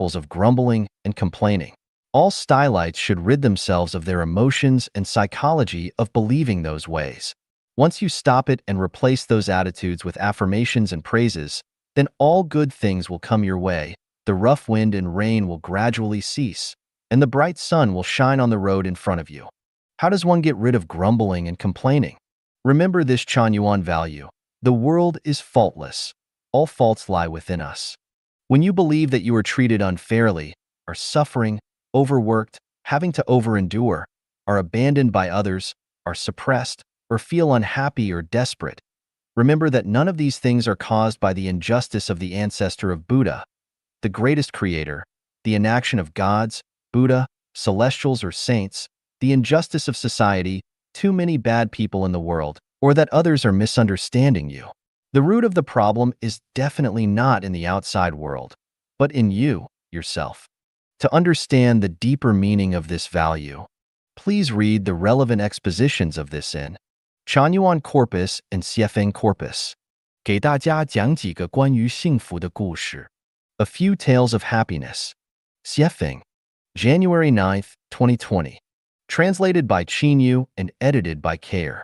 of grumbling and complaining. All stylites should rid themselves of their emotions and psychology of believing those ways. Once you stop it and replace those attitudes with affirmations and praises, then all good things will come your way, the rough wind and rain will gradually cease, and the bright sun will shine on the road in front of you. How does one get rid of grumbling and complaining? Remember this Chanyuan value. The world is faultless. All faults lie within us. When you believe that you are treated unfairly, are suffering, overworked, having to overendure, are abandoned by others, are suppressed, or feel unhappy or desperate, remember that none of these things are caused by the injustice of the ancestor of Buddha, the greatest creator, the inaction of gods, Buddha, celestials, or saints, the injustice of society, too many bad people in the world, or that others are misunderstanding you. The root of the problem is definitely not in the outside world, but in you, yourself. To understand the deeper meaning of this value, please read the relevant expositions of this in Chanyuan Corpus and Xiefeng Corpus. 给大家讲几个关于幸福的故事. A Few Tales of Happiness. Xiefeng. January 9th, 2020. Translated by Qinyu and edited by Care.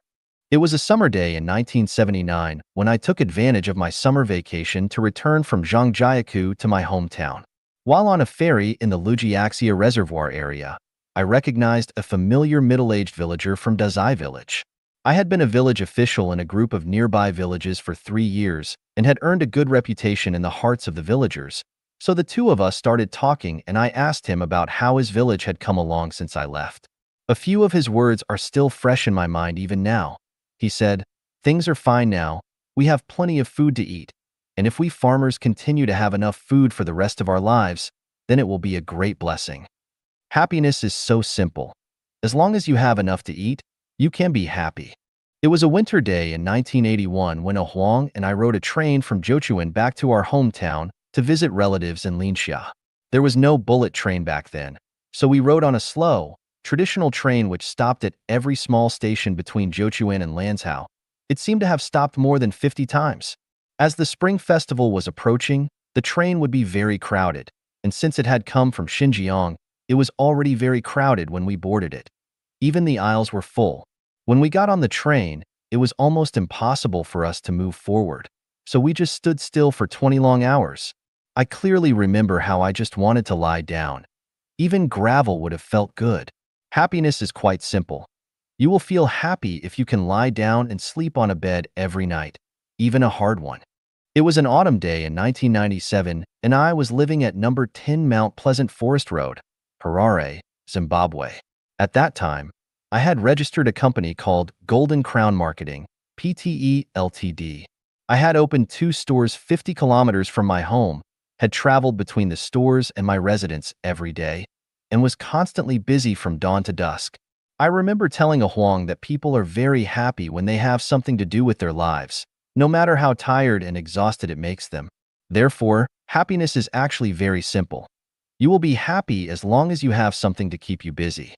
It was a summer day in 1979 when I took advantage of my summer vacation to return from Zhangjiakou to my hometown. While on a ferry in the Lujiaxia Reservoir area, I recognized a familiar middle-aged villager from Dazai village. I had been a village official in a group of nearby villages for 3 years and had earned a good reputation in the hearts of the villagers, so the two of us started talking and I asked him about how his village had come along since I left. A few of his words are still fresh in my mind even now. He said, "Things are fine now, we have plenty of food to eat, and if we farmers continue to have enough food for the rest of our lives, then it will be a great blessing." Happiness is so simple. As long as you have enough to eat, you can be happy. It was a winter day in 1981 when Huang and I rode a train from Zhochuan back to our hometown to visit relatives in Linxia. There was no bullet train back then, so we rode on a slow, traditional train which stopped at every small station between Zhochuan and Lanzhou. It seemed to have stopped more than 50 times. As the Spring Festival was approaching, the train would be very crowded, and since it had come from Xinjiang, it was already very crowded when we boarded it. Even the aisles were full. When we got on the train, it was almost impossible for us to move forward, so we just stood still for 20 long hours. I clearly remember how I just wanted to lie down. Even gravel would have felt good. Happiness is quite simple. You will feel happy if you can lie down and sleep on a bed every night, even a hard one. It was an autumn day in 1997, and I was living at number 10 Mount Pleasant Forest Road, Harare, Zimbabwe. At that time, I had registered a company called Golden Crown Marketing, PTE Ltd. I had opened 2 stores 50 kilometers from my home, had traveled between the stores and my residence every day, and was constantly busy from dawn to dusk. I remember telling Huang that people are very happy when they have something to do with their lives, no matter how tired and exhausted it makes them. Therefore, happiness is actually very simple. You will be happy as long as you have something to keep you busy.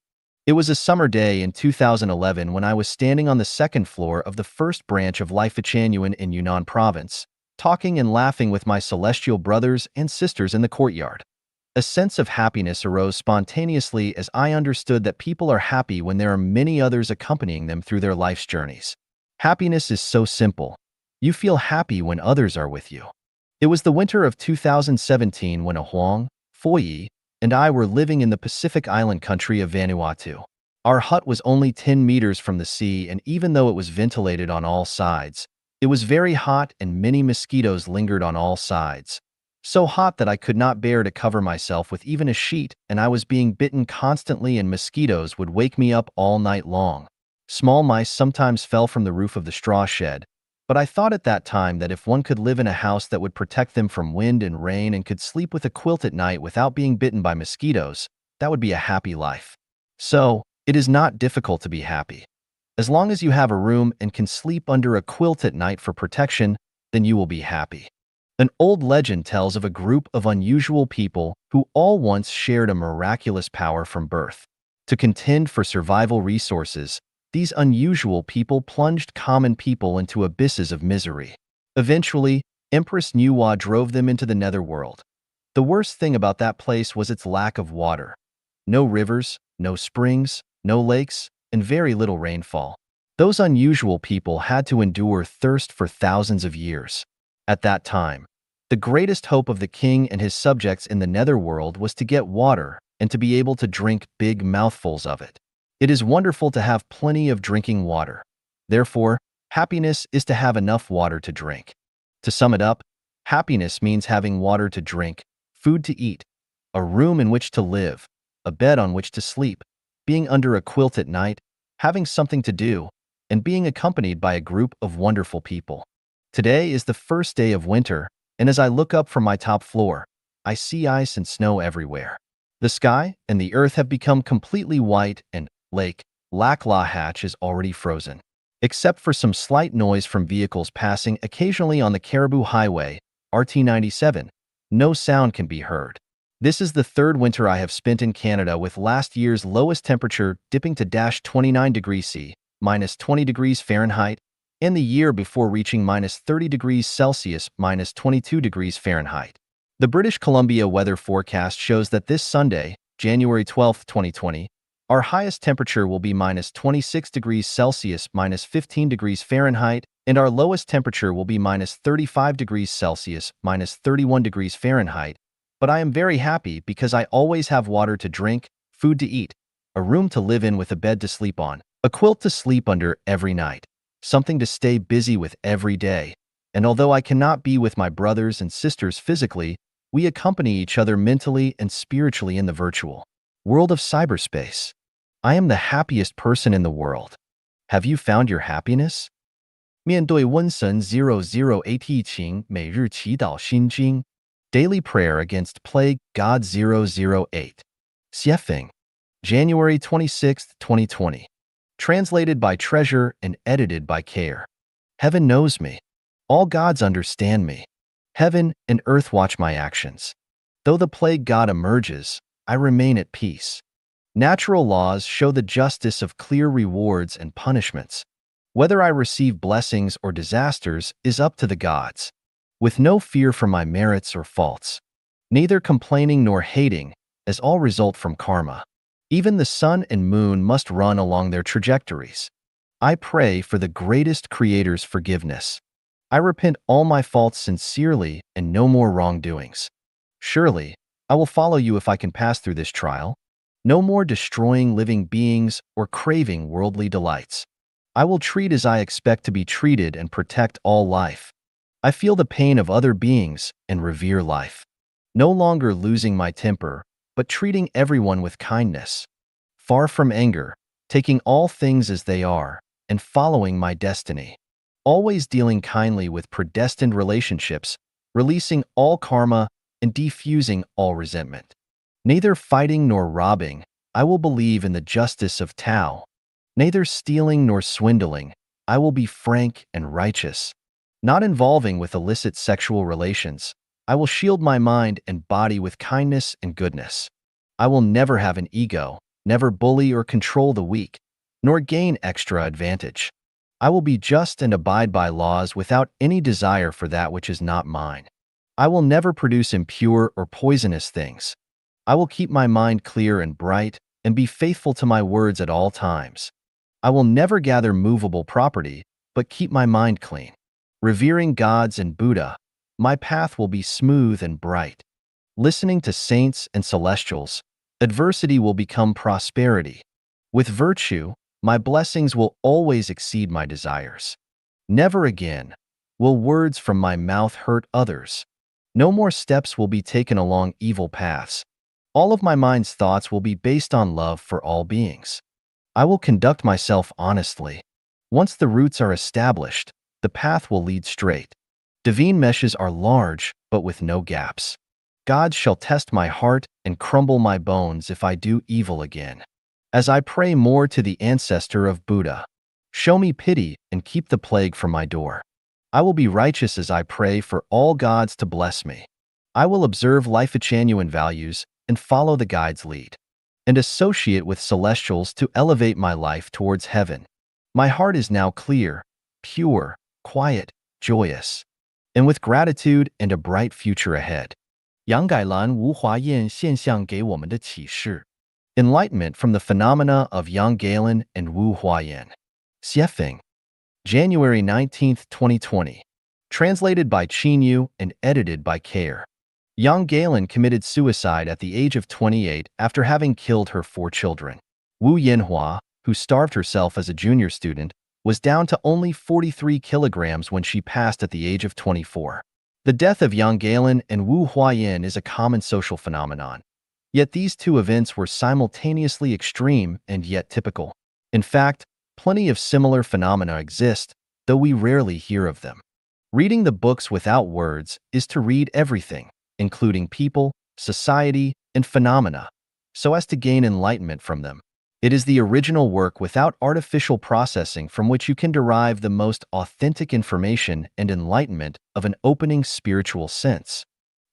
It was a summer day in 2011 when I was standing on the 2nd floor of the first branch of Lifuchanyuan in Yunnan province, talking and laughing with my celestial brothers and sisters in the courtyard. A sense of happiness arose spontaneously as I understood that people are happy when there are many others accompanying them through their life's journeys. Happiness is so simple. You feel happy when others are with you. It was the winter of 2017 when Huang, Foyi, and I were living in the Pacific island country of Vanuatu. Our hut was only 10 meters from the sea, and even though it was ventilated on all sides, it was very hot and many mosquitoes lingered on all sides. So hot that I could not bear to cover myself with even a sheet, and I was being bitten constantly and mosquitoes would wake me up all night long. Small mice sometimes fell from the roof of the straw shed, but I thought at that time that if one could live in a house that would protect them from wind and rain and could sleep with a quilt at night without being bitten by mosquitoes, that would be a happy life. So, it is not difficult to be happy. As long as you have a room and can sleep under a quilt at night for protection, then you will be happy. An old legend tells of a group of unusual people who all once shared a miraculous power from birth. To contend for survival resources, these unusual people plunged common people into abysses of misery. Eventually, Empress Nuwa drove them into the netherworld. The worst thing about that place was its lack of water. No rivers, no springs, no lakes, and very little rainfall. Those unusual people had to endure thirst for thousands of years. At that time, the greatest hope of the king and his subjects in the netherworld was to get water and to be able to drink big mouthfuls of it. It is wonderful to have plenty of drinking water. Therefore, happiness is to have enough water to drink. To sum it up, happiness means having water to drink, food to eat, a room in which to live, a bed on which to sleep, being under a quilt at night, having something to do, and being accompanied by a group of wonderful people. Today is the first day of winter, and as I look up from my top floor, I see ice and snow everywhere. The sky and the earth have become completely white and Lake Lackahatchee is already frozen. Except for some slight noise from vehicles passing occasionally on the Caribou Highway, RT97, no sound can be heard. This is the third winter I have spent in Canada, with last year's lowest temperature dipping to -29 degrees C, -20 degrees Fahrenheit, and the year before reaching -30 degrees Celsius, -22 degrees Fahrenheit. The British Columbia weather forecast shows that this Sunday, January 12, 2020, our highest temperature will be -26 degrees Celsius, -15 degrees Fahrenheit, and our lowest temperature will be -35 degrees Celsius, -31 degrees Fahrenheit. But I am very happy because I always have water to drink, food to eat, a room to live in with a bed to sleep on, a quilt to sleep under every night, something to stay busy with every day. And although I cannot be with my brothers and sisters physically, we accompany each other mentally and spiritually in the virtual world of cyberspace. I am the happiest person in the world. Have you found your happiness? 面对瘟神008情每日祈祷心经 Daily Prayer Against Plague God 008 Xiefeng January 26, 2020 Translated by Treasure and edited by Care. Heaven knows me. All gods understand me. Heaven and earth watch my actions. Though the plague god emerges, I remain at peace. Natural laws show the justice of clear rewards and punishments. Whether I receive blessings or disasters is up to the gods. With no fear for my merits or faults. Neither complaining nor hating, as all result from karma. Even the sun and moon must run along their trajectories. I pray for the greatest Creator's forgiveness. I repent all my faults sincerely and no more wrongdoings. Surely, I will follow you if I can pass through this trial. No more destroying living beings or craving worldly delights. I will treat as I expect to be treated and protect all life. I feel the pain of other beings and revere life. No longer losing my temper, but treating everyone with kindness. Far from anger, taking all things as they are, and following my destiny. Always dealing kindly with predestined relationships, releasing all karma, and defusing all resentment. Neither fighting nor robbing, I will believe in the justice of Tao. Neither stealing nor swindling, I will be frank and righteous. Not involving with illicit sexual relations, I will shield my mind and body with kindness and goodness. I will never have an ego, never bully or control the weak, nor gain extra advantage. I will be just and abide by laws without any desire for that which is not mine. I will never produce impure or poisonous things. I will keep my mind clear and bright and be faithful to my words at all times. I will never gather movable property, but keep my mind clean. Revering gods and Buddha, my path will be smooth and bright. Listening to saints and celestials, adversity will become prosperity. With virtue, my blessings will always exceed my desires. Never again will words from my mouth hurt others. No more steps will be taken along evil paths. All of my mind's thoughts will be based on love for all beings. I will conduct myself honestly. Once the roots are established, the path will lead straight. Divine meshes are large, but with no gaps. God shall test my heart and crumble my bones if I do evil again. As I pray more to the ancestor of Buddha, show me pity and keep the plague from my door. I will be righteous as I pray for all gods to bless me. I will observe Life-Genuine values and follow the guide's lead, and associate with celestials to elevate my life towards heaven. My heart is now clear, pure, quiet, joyous, and with gratitude and a bright future ahead. 杨改兰无华焰现象给我们的启示 Enlightenment from the phenomena of Yang Galen and Wu Huayan. Xiefeng. January 19th, 2020. Translated by Qin Yu and edited by Kair. Yang Galen committed suicide at the age of 28 after having killed her 4 children. Wu Yanhua, who starved herself as a junior student, was down to only 43 kilograms when she passed at the age of 24. The death of Yang Galen and Wu Huayan is a common social phenomenon. Yet these two events were simultaneously extreme and yet typical. In fact, plenty of similar phenomena exist, though we rarely hear of them. Reading the books without words is to read everything, including people, society, and phenomena, so as to gain enlightenment from them. It is the original work without artificial processing from which you can derive the most authentic information and enlightenment of an opening spiritual sense.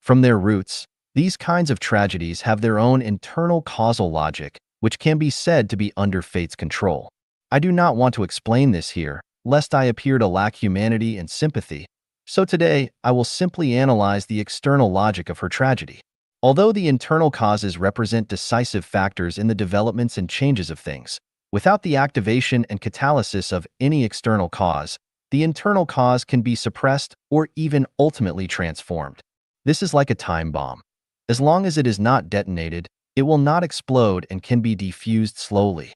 From their roots, these kinds of tragedies have their own internal causal logic, which can be said to be under fate's control. I do not want to explain this here, lest I appear to lack humanity and sympathy, so today I will simply analyze the external logic of her tragedy. Although the internal causes represent decisive factors in the developments and changes of things, without the activation and catalysis of any external cause, the internal cause can be suppressed or even ultimately transformed. This is like a time bomb. As long as it is not detonated, it will not explode and can be diffused slowly.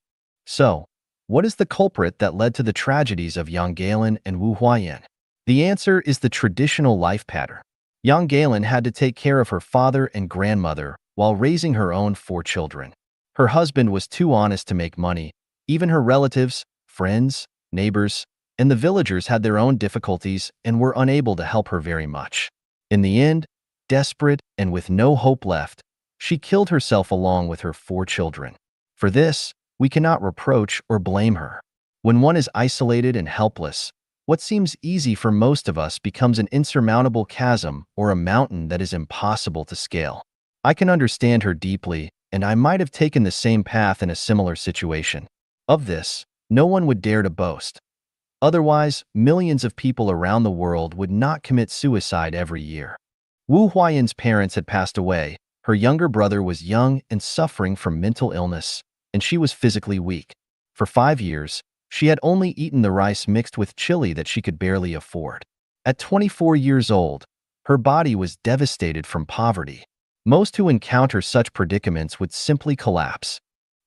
So, what is the culprit that led to the tragedies of Yang Galen and Wu Huayan? The answer is the traditional life pattern. Yang Galen had to take care of her father and grandmother while raising her own 4 children. Her husband was too honest to make money. Even her relatives, friends, neighbors, and the villagers had their own difficulties and were unable to help her very much. In the end, desperate and with no hope left, she killed herself along with her 4 children. For this, we cannot reproach or blame her. When one is isolated and helpless, what seems easy for most of us becomes an insurmountable chasm or a mountain that is impossible to scale. I can understand her deeply, and I might have taken the same path in a similar situation. Of this, no one would dare to boast. Otherwise, millions of people around the world would not commit suicide every year. Wu Huayan's parents had passed away, her younger brother was young and suffering from mental illness, and she was physically weak. For 5 years, she had only eaten the rice mixed with chili that she could barely afford. At 24 years old, her body was devastated from poverty. Most who encounter such predicaments would simply collapse.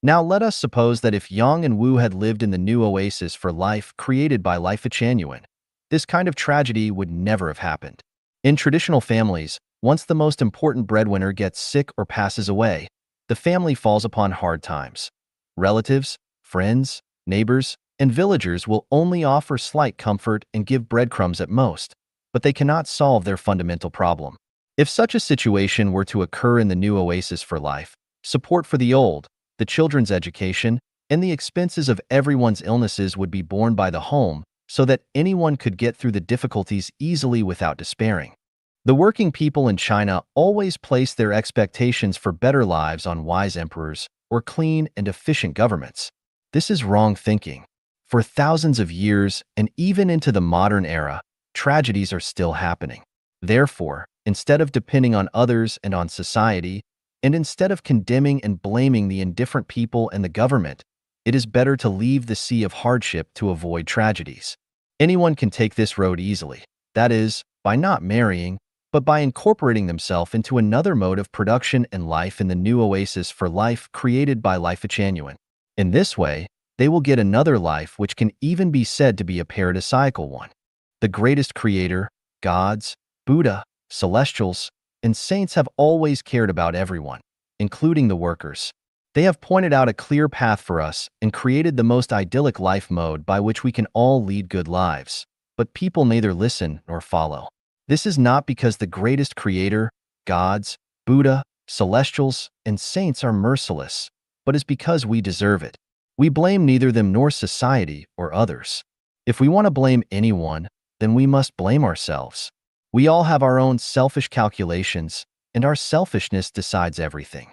Now let us suppose that if Yang and Wu had lived in the new oasis for life created by Life Genuine, this kind of tragedy would never have happened. In traditional families, once the most important breadwinner gets sick or passes away, the family falls upon hard times. Relatives, friends, neighbors, and villagers will only offer slight comfort and give breadcrumbs at most, but they cannot solve their fundamental problem. If such a situation were to occur in the new oasis for life, support for the old, the children's education, and the expenses of everyone's illnesses would be borne by the home so that anyone could get through the difficulties easily without despairing. The working people in China always place their expectations for better lives on wise emperors or clean and efficient governments. This is wrong thinking. For thousands of years and even into the modern era, tragedies are still happening. Therefore, instead of depending on others and on society, and instead of condemning and blaming the indifferent people and the government, it is better to leave the sea of hardship to avoid tragedies. Anyone can take this road easily, that is, by not marrying, but by incorporating themselves into another mode of production and life in the new oasis for life created by Life Genuine. In this way, they will get another life which can even be said to be a paradisiacal one. The greatest creator, gods, Buddha, celestials, and saints have always cared about everyone, including the workers. They have pointed out a clear path for us and created the most idyllic life mode by which we can all lead good lives, but people neither listen nor follow. This is not because the greatest creator, gods, Buddha, celestials, and saints are merciless, but is because we deserve it. We blame neither them nor society or others. If we want to blame anyone, then we must blame ourselves. We all have our own selfish calculations, and our selfishness decides everything.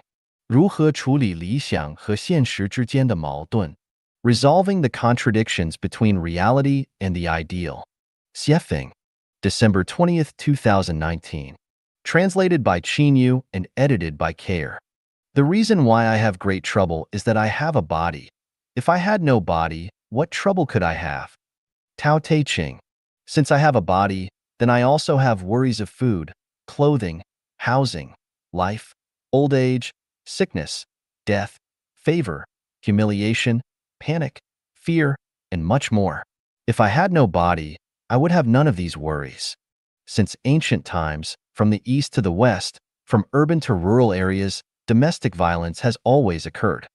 如何处理理想和现实之间的矛盾 Resolving the contradictions between reality and the ideal. Xiefeng, December 20th, 2019. Translated by Chinyu and edited by Care. The reason why I have great trouble is that I have a body. If I had no body, what trouble could I have? Tao Te Ching. Since I have a body, then I also have worries of food, clothing, housing, life, old age, sickness, death, favor, humiliation, panic, fear, and much more. If I had no body, I would have none of these worries. Since ancient times, from the east to the west, from urban to rural areas, domestic violence has always occurred.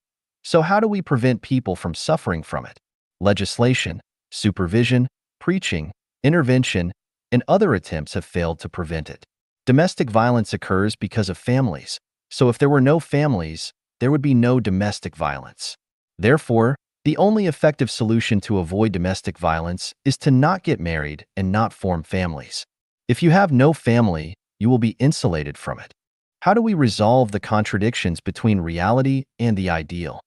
So how do we prevent people from suffering from it? Legislation, supervision, preaching, intervention, and other attempts have failed to prevent it. Domestic violence occurs because of families. So if there were no families, there would be no domestic violence. Therefore, the only effective solution to avoid domestic violence is to not get married and not form families. If you have no family, you will be insulated from it. How do we resolve the contradictions between reality and the ideal?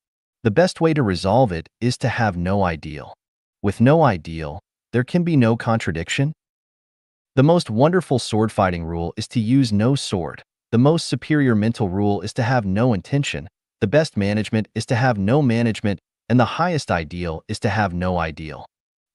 The best way to resolve it is to have no ideal. With no ideal, there can be no contradiction. The most wonderful sword fighting rule is to use no sword. The most superior mental rule is to have no intention. The best management is to have no management, and the highest ideal is to have no ideal.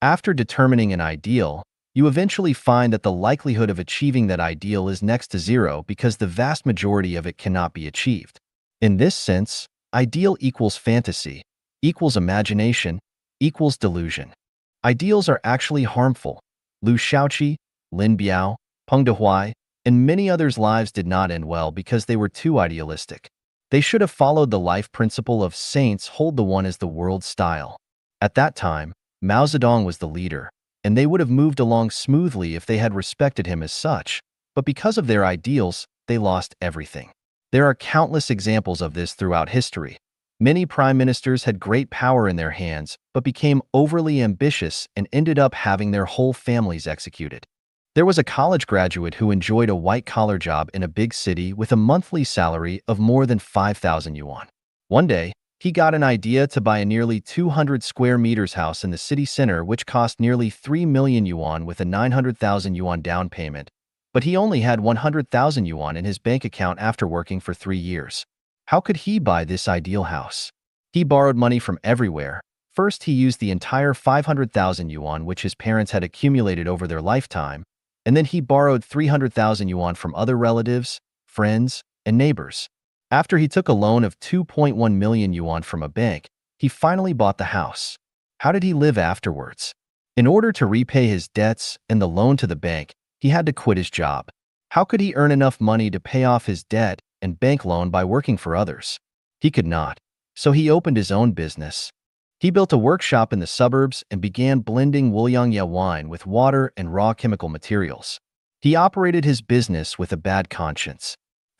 After determining an ideal, you eventually find that the likelihood of achieving that ideal is next to zero because the vast majority of it cannot be achieved. In this sense, ideal equals fantasy, equals imagination, equals delusion. Ideals are actually harmful. Liu Shaoqi, Lin Biao, Peng Dehuai, and many others' lives did not end well because they were too idealistic. They should have followed the life principle of saints hold the one as the world style. At that time, Mao Zedong was the leader, and they would have moved along smoothly if they had respected him as such, but because of their ideals, they lost everything. There are countless examples of this throughout history. Many prime ministers had great power in their hands, but became overly ambitious and ended up having their whole families executed. There was a college graduate who enjoyed a white-collar job in a big city with a monthly salary of more than 5,000 yuan. One day, he got an idea to buy a nearly 200 square meters house in the city center which cost nearly 3 million yuan with a 900,000 yuan down payment, but he only had 100,000 yuan in his bank account after working for 3 years. How could he buy this ideal house? He borrowed money from everywhere. First, he used the entire 500,000 yuan which his parents had accumulated over their lifetime, and then he borrowed 300,000 yuan from other relatives, friends, and neighbors. After he took a loan of 2.1 million yuan from a bank, he finally bought the house. How did he live afterwards? In order to repay his debts and the loan to the bank, he had to quit his job. How could he earn enough money to pay off his debt and bank loan by working for others? He could not, so he opened his own business. He built a workshop in the suburbs and began blending Wuliangye wine with water and raw chemical materials. He operated his business with a bad conscience.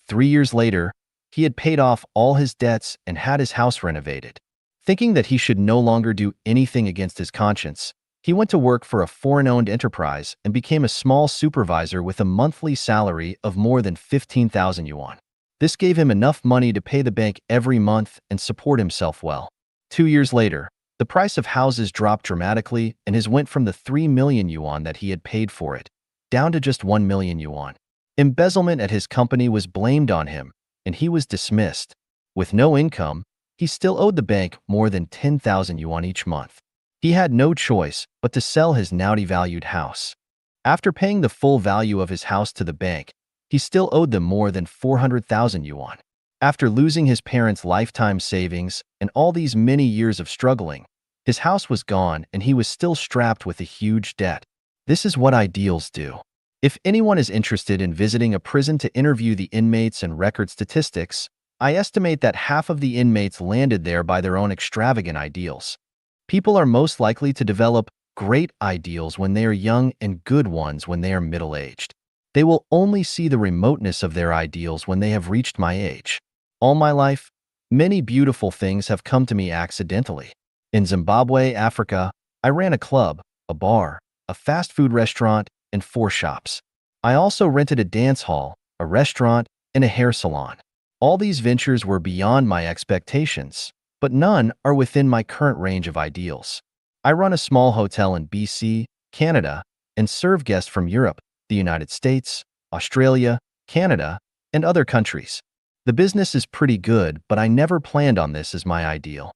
3 years later, he had paid off all his debts and had his house renovated. Thinking that he should no longer do anything against his conscience, he went to work for a foreign-owned enterprise and became a small supervisor with a monthly salary of more than 15,000 yuan. This gave him enough money to pay the bank every month and support himself well. 2 years later, the price of houses dropped dramatically and his went from the 3 million yuan that he had paid for it, down to just 1 million yuan. Embezzlement at his company was blamed on him, and he was dismissed. With no income, he still owed the bank more than 10,000 yuan each month. He had no choice but to sell his now devalued house. After paying the full value of his house to the bank, he still owed them more than 400,000 yuan. After losing his parents' lifetime savings and all these many years of struggling, his house was gone and he was still strapped with a huge debt. This is what ideals do. If anyone is interested in visiting a prison to interview the inmates and record statistics, I estimate that half of the inmates landed there by their own extravagant ideals. People are most likely to develop great ideals when they are young and good ones when they are middle-aged. They will only see the remoteness of their ideals when they have reached my age. All my life, many beautiful things have come to me accidentally. In Zimbabwe, Africa, I ran a club, a bar, a fast food restaurant, and 4 shops. I also rented a dance hall, a restaurant, and a hair salon. All these ventures were beyond my expectations, but none are within my current range of ideals. I run a small hotel in BC, Canada, and serve guests from Europe, the United States, Australia, Canada, and other countries. The business is pretty good, but I never planned on this as my ideal.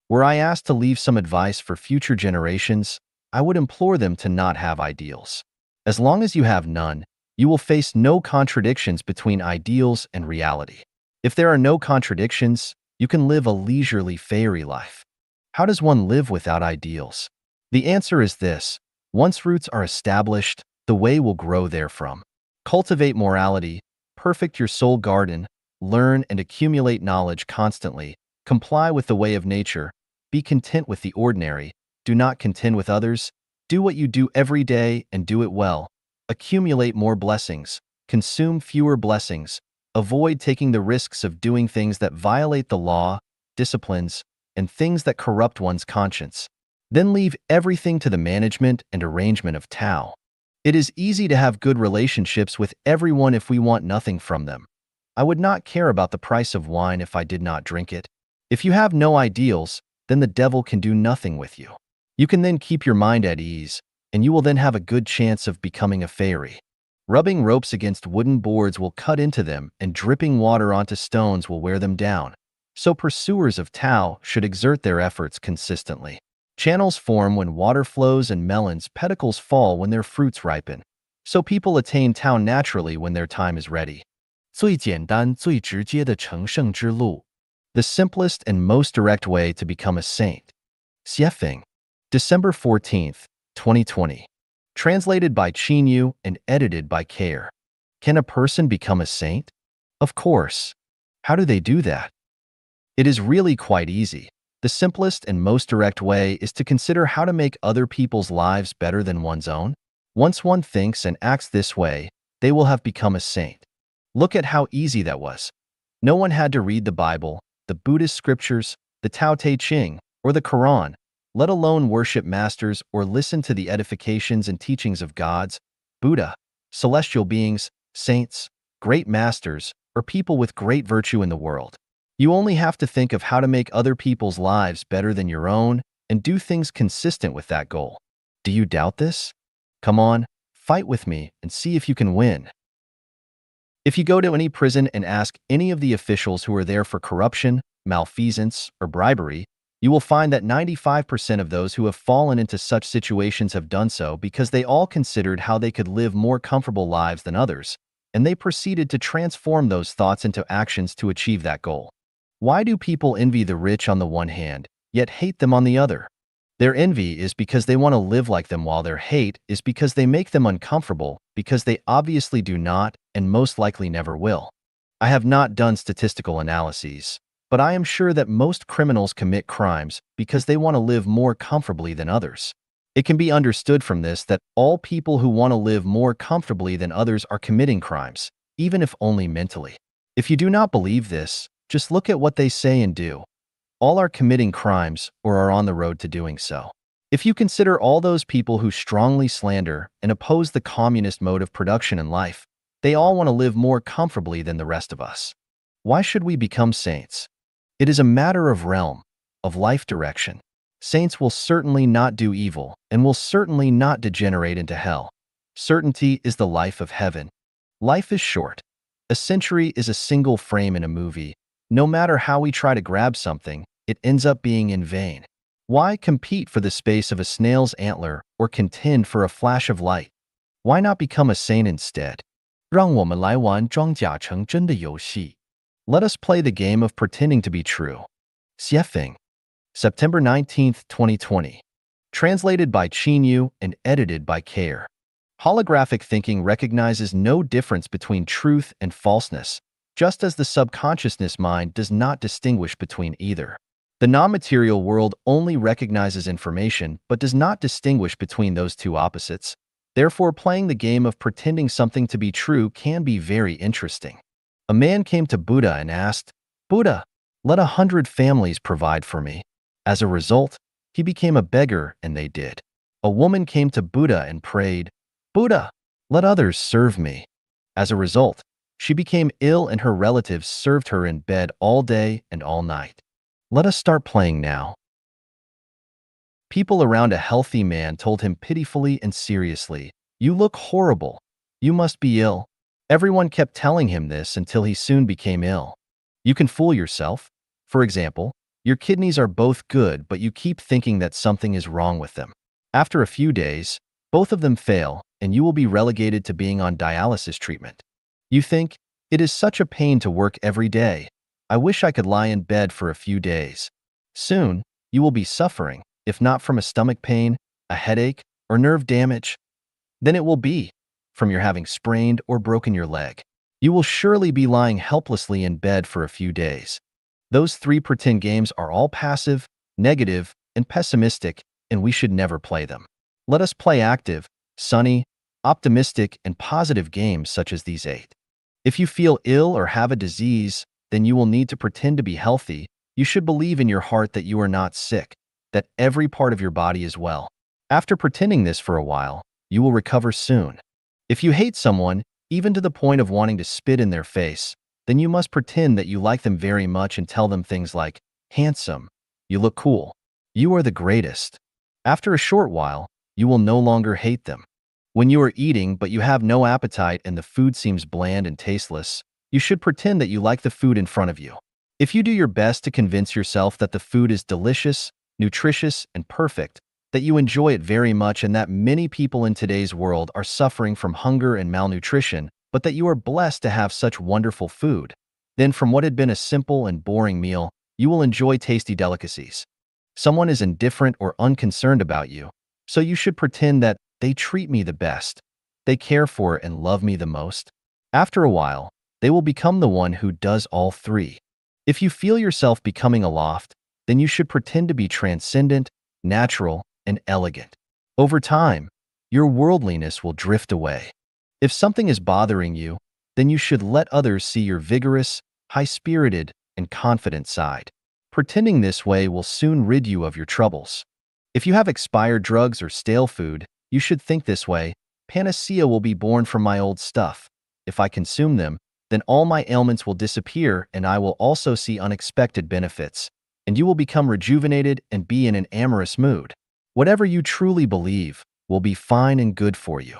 Were I asked to leave some advice for future generations, I would implore them to not have ideals. As long as you have none, you will face no contradictions between ideals and reality. If there are no contradictions, you can live a leisurely fairy life. How does one live without ideals? The answer is this: once roots are established, the way will grow therefrom. Cultivate morality, perfect your soul garden, learn and accumulate knowledge constantly, comply with the way of nature, be content with the ordinary, do not contend with others, do what you do every day and do it well, accumulate more blessings, consume fewer blessings, avoid taking the risks of doing things that violate the law, disciplines, and things that corrupt one's conscience. Then leave everything to the management and arrangement of Tao. It is easy to have good relationships with everyone if we want nothing from them. I would not care about the price of wine if I did not drink it. If you have no ideals, then the devil can do nothing with you. You can then keep your mind at ease, and you will then have a good chance of becoming a fairy. Rubbing ropes against wooden boards will cut into them, and dripping water onto stones will wear them down. So pursuers of Tao should exert their efforts consistently. Channels form when water flows and melons' pedicles fall when their fruits ripen. So people attain Tao naturally when their time is ready. 最简单、最直接的成圣之路. The simplest and most direct way to become a saint. Xiefeng. December 14th, 2020. Translated by Qin Yu and edited by Care. Can a person become a saint? Of course. How do they do that? It is really quite easy. The simplest and most direct way is to consider how to make other people's lives better than one's own. Once one thinks and acts this way, they will have become a saint. Look at how easy that was. No one had to read the Bible, the Buddhist scriptures, the Tao Te Ching, or the Quran, let alone worship masters or listen to the edifications and teachings of gods, Buddha, celestial beings, saints, great masters, or people with great virtue in the world. You only have to think of how to make other people's lives better than your own and do things consistent with that goal. Do you doubt this? Come on, fight with me and see if you can win. If you go to any prison and ask any of the officials who are there for corruption, malfeasance, or bribery, you will find that 95% of those who have fallen into such situations have done so because they all considered how they could live more comfortable lives than others, and they proceeded to transform those thoughts into actions to achieve that goal. Why do people envy the rich on the one hand, yet hate them on the other? Their envy is because they want to live like them, while their hate is because they make them uncomfortable, because they obviously do not and most likely never will. I have not done statistical analyses, but I am sure that most criminals commit crimes because they want to live more comfortably than others. It can be understood from this that all people who want to live more comfortably than others are committing crimes, even if only mentally. If you do not believe this, just look at what they say and do. All are committing crimes or are on the road to doing so. If you consider all those people who strongly slander and oppose the communist mode of production in life, they all want to live more comfortably than the rest of us. Why should we become saints? It is a matter of realm, of life direction. Saints will certainly not do evil and will certainly not degenerate into hell. Certainty is the life of heaven. Life is short. A century is a single frame in a movie. No matter how we try to grab something, it ends up being in vain. Why compete for the space of a snail's antler or contend for a flash of light? Why not become a saint instead? 让我们来玩装假成真的游戏. Let us play the game of pretending to be true. Xiefeng. September 19th, 2020. Translated by Qin Yu and edited by Care. Holographic thinking recognizes no difference between truth and falseness, just as the subconsciousness mind does not distinguish between either. The non-material world only recognizes information but does not distinguish between those two opposites. Therefore, playing the game of pretending something to be true can be very interesting. A man came to Buddha and asked, "Buddha, let 100 families provide for me." As a result, he became a beggar, and they did. A woman came to Buddha and prayed, "Buddha, let others serve me." As a result, she became ill and her relatives served her in bed all day and all night. Let us start playing now. People around a healthy man told him pitifully and seriously, "You look horrible. You must be ill." Everyone kept telling him this until he soon became ill. You can fool yourself. For example, your kidneys are both good, but you keep thinking that something is wrong with them. After a few days, both of them fail, and you will be relegated to being on dialysis treatment. You think, it is such a pain to work every day. I wish I could lie in bed for a few days. Soon, you will be suffering, if not from a stomach pain, a headache, or nerve damage, then it will be from your having sprained or broken your leg. You will surely be lying helplessly in bed for a few days. Those three pretend games are all passive, negative, and pessimistic, and we should never play them. Let us play active, sunny, optimistic, and positive games such as these 8. If you feel ill or have a disease, then you will need to pretend to be healthy. You should believe in your heart that you are not sick, that every part of your body is well. After pretending this for a while, you will recover soon. If you hate someone, even to the point of wanting to spit in their face, then you must pretend that you like them very much and tell them things like, handsome, you look cool, you are the greatest. After a short while, you will no longer hate them. When you are eating but you have no appetite and the food seems bland and tasteless, you should pretend that you like the food in front of you. If you do your best to convince yourself that the food is delicious, nutritious, and perfect, that you enjoy it very much and that many people in today's world are suffering from hunger and malnutrition, but that you are blessed to have such wonderful food, then from what had been a simple and boring meal, you will enjoy tasty delicacies. Someone is indifferent or unconcerned about you, so you should pretend that they treat me the best, they care for and love me the most. After a while, they will become the one who does all three. If you feel yourself becoming aloft, then you should pretend to be transcendent, natural, and elegant. Over time, your worldliness will drift away. If something is bothering you, then you should let others see your vigorous, high-spirited, and confident side. Pretending this way will soon rid you of your troubles. If you have expired drugs or stale food, you should think this way: panacea will be born from my old stuff. If I consume them, then all my ailments will disappear and I will also see unexpected benefits, and you will become rejuvenated and be in an amorous mood. Whatever you truly believe will be fine and good for you.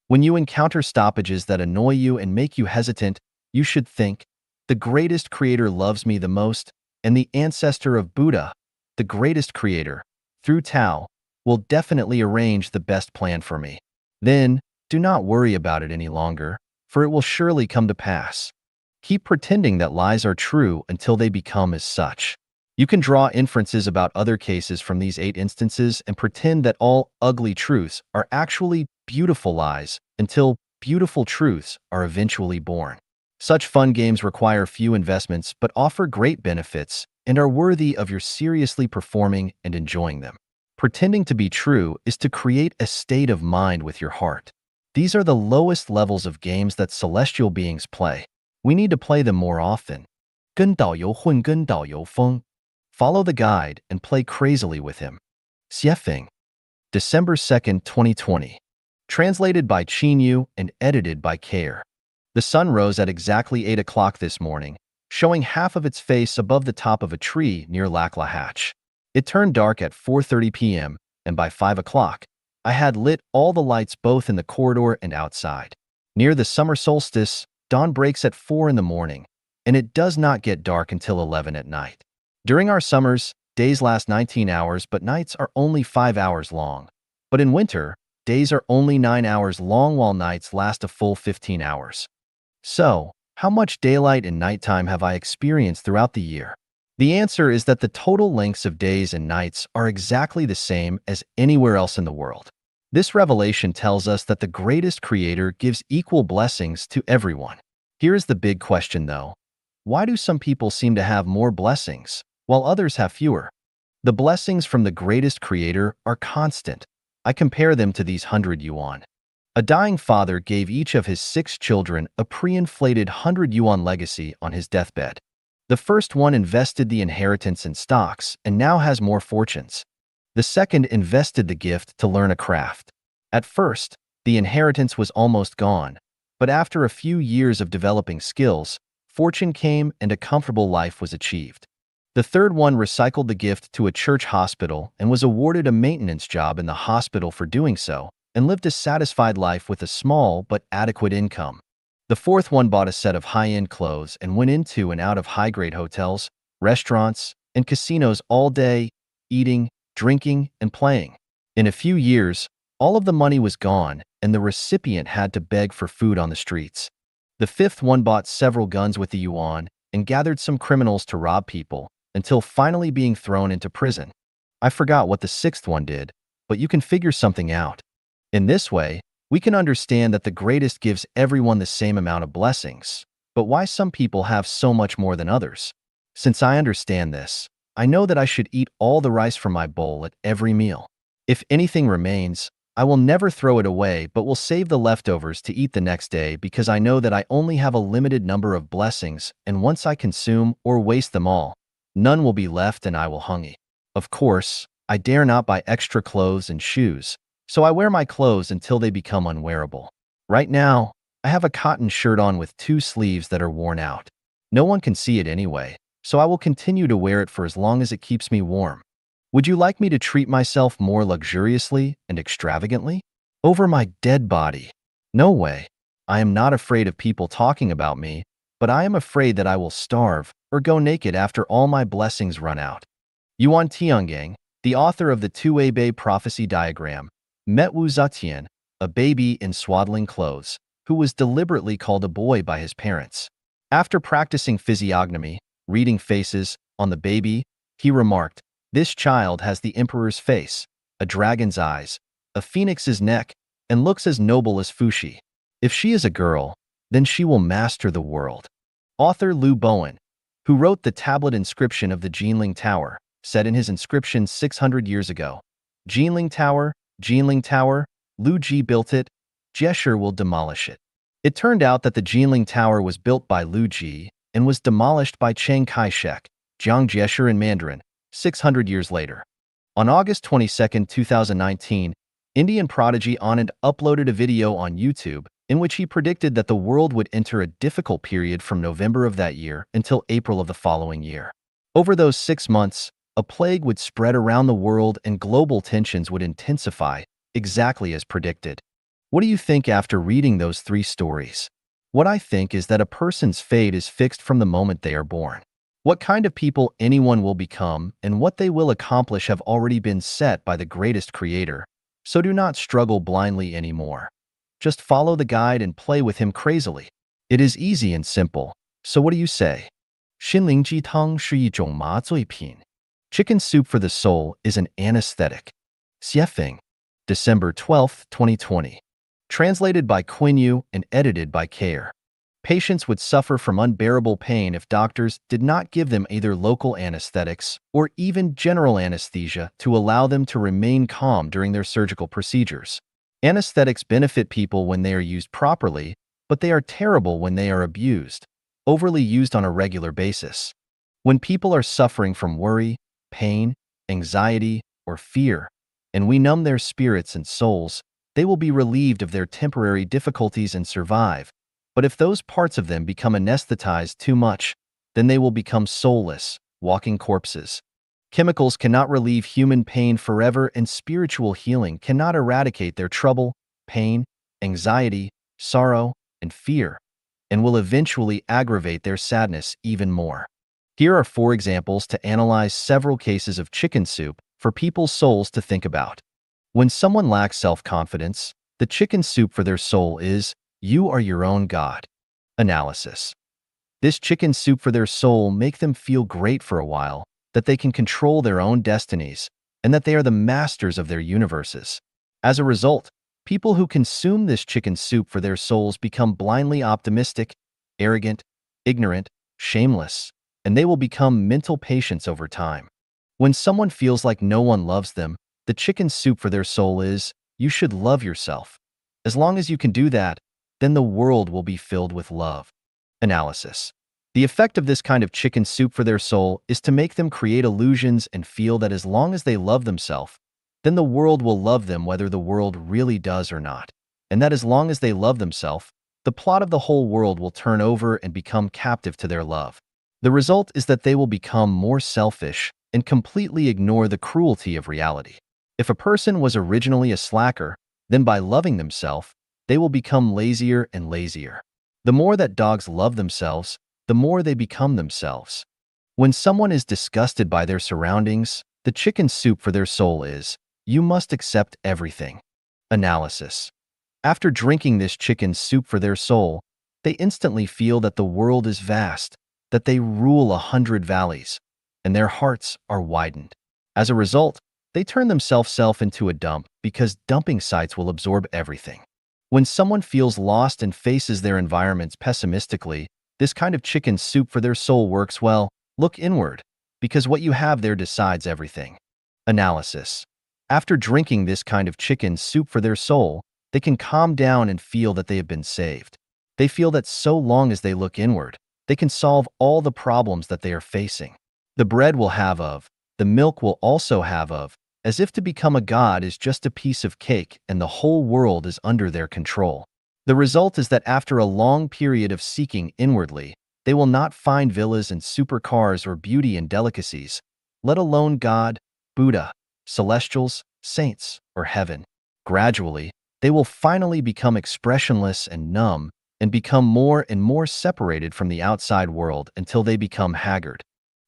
When you encounter stoppages that annoy you and make you hesitant, you should think, the greatest creator loves me the most, and the ancestor of Buddha, the greatest creator, through Tao, will definitely arrange the best plan for me. Then, do not worry about it any longer, for it will surely come to pass. Keep pretending that lies are true until they become as such. You can draw inferences about other cases from these 8 instances and pretend that all ugly truths are actually beautiful lies until beautiful truths are eventually born. Such fun games require few investments but offer great benefits and are worthy of your seriously performing and enjoying them. Pretending to be true is to create a state of mind with your heart. These are the lowest levels of games that celestial beings play. We need to play them more often. 跟导游混跟导游疯. Follow the guide and play crazily with him. Xiefeng. December 2nd, 2020. Translated by Qin Yu and edited by Care. The sun rose at exactly 8 o'clock this morning, showing half of its face above the top of a tree near Lac La Hatch. It turned dark at 4:30 p.m., and by 5 o'clock, I had lit all the lights both in the corridor and outside. Near the summer solstice, dawn breaks at 4 in the morning, and it does not get dark until 11 at night. During our summers, days last 19 hours but nights are only 5 hours long. But in winter, days are only 9 hours long while nights last a full 15 hours. So, how much daylight and nighttime have I experienced throughout the year? The answer is that the total lengths of days and nights are exactly the same as anywhere else in the world. This revelation tells us that the greatest creator gives equal blessings to everyone. Here is the big question though. Why do some people seem to have more blessings, while others have fewer? The blessings from the greatest creator are constant. I compare them to these 100 yuan. A dying father gave each of his 6 children a pre-inflated 100 yuan legacy on his deathbed. The first one invested the inheritance in stocks and now has more fortunes. The second invested the gift to learn a craft. At first, the inheritance was almost gone, but after a few years of developing skills, fortune came and a comfortable life was achieved. The third one recycled the gift to a church hospital and was awarded a maintenance job in the hospital for doing so, and lived a satisfied life with a small but adequate income. The fourth one bought a set of high-end clothes and went into and out of high-grade hotels, restaurants, and casinos all day, eating, drinking, and playing. In a few years, all of the money was gone, and the recipient had to beg for food on the streets. The fifth one bought several guns with the yuan and gathered some criminals to rob people, until finally being thrown into prison. I forgot what the sixth one did, but you can figure something out. In this way, we can understand that the greatest gives everyone the same amount of blessings, but why some people have so much more than others? Since I understand this, I know that I should eat all the rice from my bowl at every meal. If anything remains, I will never throw it away but will save the leftovers to eat the next day because I know that I only have a limited number of blessings, and once I consume or waste them all, none will be left and I will hungry. Of course, I dare not buy extra clothes and shoes, so I wear my clothes until they become unwearable. Right now, I have a cotton shirt on with 2 sleeves that are worn out. No one can see it anyway, so I will continue to wear it for as long as it keeps me warm. Would you like me to treat myself more luxuriously and extravagantly? Over my dead body? No way. I am not afraid of people talking about me, but I am afraid that I will starve or go naked after all my blessings run out. Yuan Tiangang, the author of the Tuabei prophecy diagram, met Wu Zetian, a baby in swaddling clothes, who was deliberately called a boy by his parents. After practicing physiognomy, reading faces, on the baby, he remarked, "This child has the emperor's face, a dragon's eyes, a phoenix's neck, and looks as noble as Fuxi. If she is a girl, then she will master the world." Author Liu Bowen, who wrote the tablet inscription of the Jinling Tower, said in his inscription 600 years ago, Jinling Tower, Lu Ji built it, Jie will demolish it." It turned out that the Jinling Tower was built by Lu Ji and was demolished by Chiang Kai-shek, Jiang Jie in Mandarin, 600 years later. On August 22, 2019, Indian prodigy Anand uploaded a video on YouTube in which he predicted that the world would enter a difficult period from November of that year until April of the following year. Over those 6 months, a plague would spread around the world and global tensions would intensify, exactly as predicted. What do you think after reading those 3 stories? What I think is that a person's fate is fixed from the moment they are born. What kind of people anyone will become and what they will accomplish have already been set by the greatest creator, so do not struggle blindly anymore. Just follow the guide and play with him crazily. It is easy and simple, so what do you say? 心灵鸡汤是一种麻醉品. Chicken soup for the soul is an anesthetic. Xiefeng, December 12, 2020. Translated by Quinn Yu and edited by Kair. Patients would suffer from unbearable pain if doctors did not give them either local anesthetics or even general anesthesia to allow them to remain calm during their surgical procedures. Anesthetics benefit people when they are used properly, but they are terrible when they are abused, overly used on a regular basis. When people are suffering from worry, pain, anxiety, or fear, and we numb their spirits and souls, they will be relieved of their temporary difficulties and survive. But if those parts of them become anesthetized too much, then they will become soulless, walking corpses. Chemicals cannot relieve human pain forever, and spiritual healing cannot eradicate their trouble, pain, anxiety, sorrow, and fear, and will eventually aggravate their sadness even more. Here are 4 examples to analyze several cases of chicken soup for people's souls to think about. When someone lacks self-confidence, the chicken soup for their soul is, "You are your own God." Analysis. This chicken soup for their soul make them feel great for a while, that they can control their own destinies, and that they are the masters of their universes. As a result, people who consume this chicken soup for their souls become blindly optimistic, arrogant, ignorant, shameless, and they will become mental patients over time. When someone feels like no one loves them, the chicken soup for their soul is, "You should love yourself." As long as you can do that, then the world will be filled with love. Analysis. The effect of this kind of chicken soup for their soul is to make them create illusions and feel that as long as they love themselves, then the world will love them whether the world really does or not, and that as long as they love themselves, the plot of the whole world will turn over and become captive to their love. The result is that they will become more selfish and completely ignore the cruelty of reality. If a person was originally a slacker, then by loving themselves, they will become lazier and lazier. The more that dogs love themselves, the more they become themselves. When someone is disgusted by their surroundings, the chicken soup for their soul is, you must accept everything. Analysis. After drinking this chicken soup for their soul, they instantly feel that the world is vast, that they rule 100 valleys, and their hearts are widened. As a result, they turn themselves into a dump because dumping sites will absorb everything. When someone feels lost and faces their environments pessimistically, this kind of chicken soup for their soul works well. Look inward, because what you have there decides everything. Analysis. After drinking this kind of chicken soup for their soul, they can calm down and feel that they have been saved. They feel that so long as they look inward, they can solve all the problems that they are facing. The bread will have of, the milk will also have of, as if to become a god is just a piece of cake and the whole world is under their control. The result is that after a long period of seeking inwardly, they will not find villas and supercars or beauty and delicacies, let alone God, Buddha, celestials, saints, or heaven. Gradually, they will finally become expressionless and numb and become more and more separated from the outside world until they become haggard.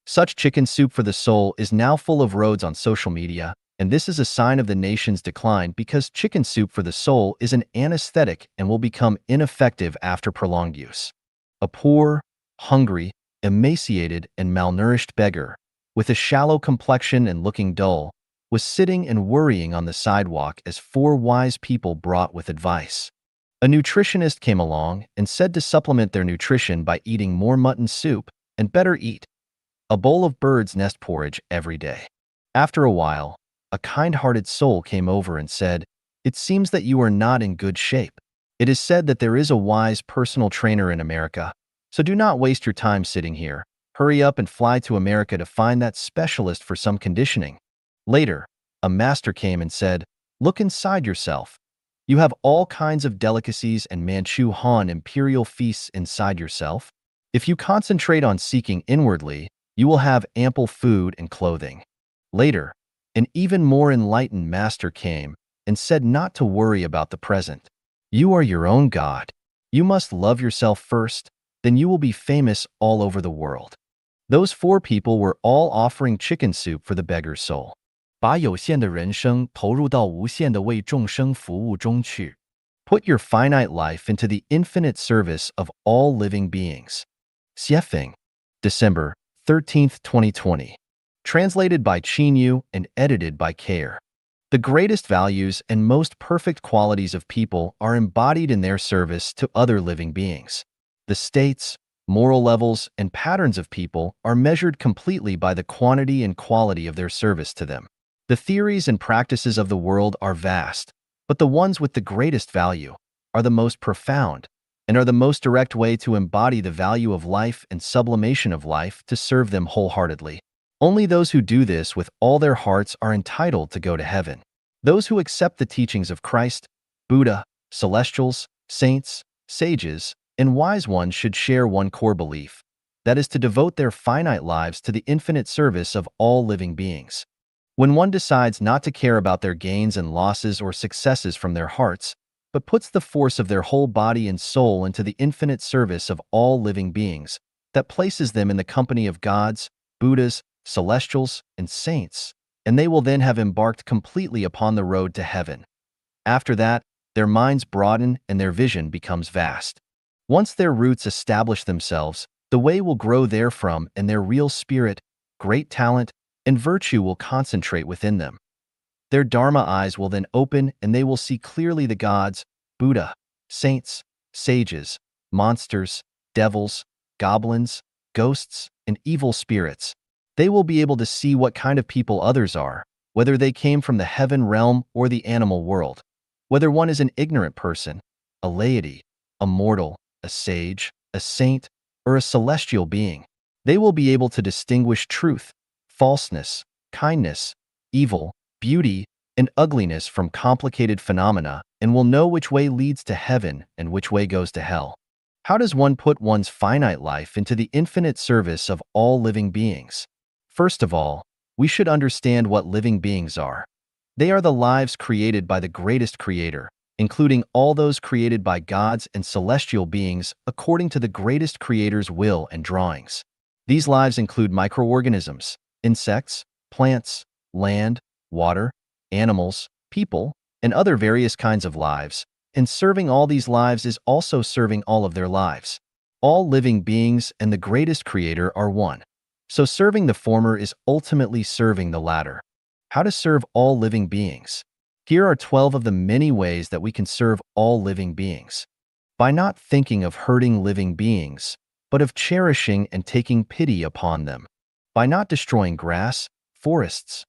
Such chicken soup for the soul is now full of roads on social media, and this is a sign of the nation's decline because chicken soup for the soul is an anesthetic and will become ineffective after prolonged use. A poor, hungry, emaciated, and malnourished beggar, with a shallow complexion and looking dull, was sitting and worrying on the sidewalk as four wise people brought with advice. A nutritionist came along and said to supplement their nutrition by eating more mutton soup and better eat a bowl of bird's nest porridge every day. After a while, a kind-hearted soul came over and said, "It seems that you are not in good shape. It is said that there is a wise personal trainer in America, so do not waste your time sitting here. Hurry up and fly to America to find that specialist for some conditioning." Later, a master came and said, "Look inside yourself. You have all kinds of delicacies and Manchu Han imperial feasts inside yourself. If you concentrate on seeking inwardly, you will have ample food and clothing." Later, an even more enlightened master came and said not to worry about the present. You are your own God. You must love yourself first, then you will be famous all over the world. Those four people were all offering chicken soup for the beggar's soul. 把有限的人生投入到无限的为众生服务中去. Put your finite life into the infinite service of all living beings. Xiefeng, December 13th, 2020. Translated by Qin Yu and edited by Care. The greatest values and most perfect qualities of people are embodied in their service to other living beings. The states, moral levels, and patterns of people are measured completely by the quantity and quality of their service to them. The theories and practices of the world are vast, but the ones with the greatest value are the most profound and are the most direct way to embody the value of life and sublimation of life to serve them wholeheartedly. Only those who do this with all their hearts are entitled to go to heaven. Those who accept the teachings of Christ, Buddha, celestials, saints, sages, and wise ones should share one core belief, that is to devote their finite lives to the infinite service of all living beings. When one decides not to care about their gains and losses or successes from their hearts, but puts the force of their whole body and soul into the infinite service of all living beings, that places them in the company of gods, Buddhas, celestials, and saints, and they will then have embarked completely upon the road to heaven. After that, their minds broaden and their vision becomes vast. Once their roots establish themselves, the way will grow therefrom and their real spirit, great talent, and virtue will concentrate within them. Their Dharma eyes will then open and they will see clearly the gods, Buddha, saints, sages, monsters, devils, goblins, ghosts, and evil spirits. They will be able to see what kind of people others are, whether they came from the heaven realm or the animal world, whether one is an ignorant person, a laity, a mortal, a sage, a saint, or a celestial being. They will be able to distinguish truth, falseness, kindness, evil, beauty, and ugliness from complicated phenomena and will know which way leads to heaven and which way goes to hell. How does one put one's finite life into the infinite service of all living beings? First of all, we should understand what living beings are. They are the lives created by the greatest creator, including all those created by gods and celestial beings according to the greatest creator's will and drawings. These lives include microorganisms, insects, plants, land, water, animals, people, and other various kinds of lives, and serving all these lives is also serving all of their lives. All living beings and the greatest creator are one. So serving the former is ultimately serving the latter. How to serve all living beings. Here are 12 of the many ways that we can serve all living beings. By not thinking of hurting living beings, but of cherishing and taking pity upon them. By not destroying grass, forests,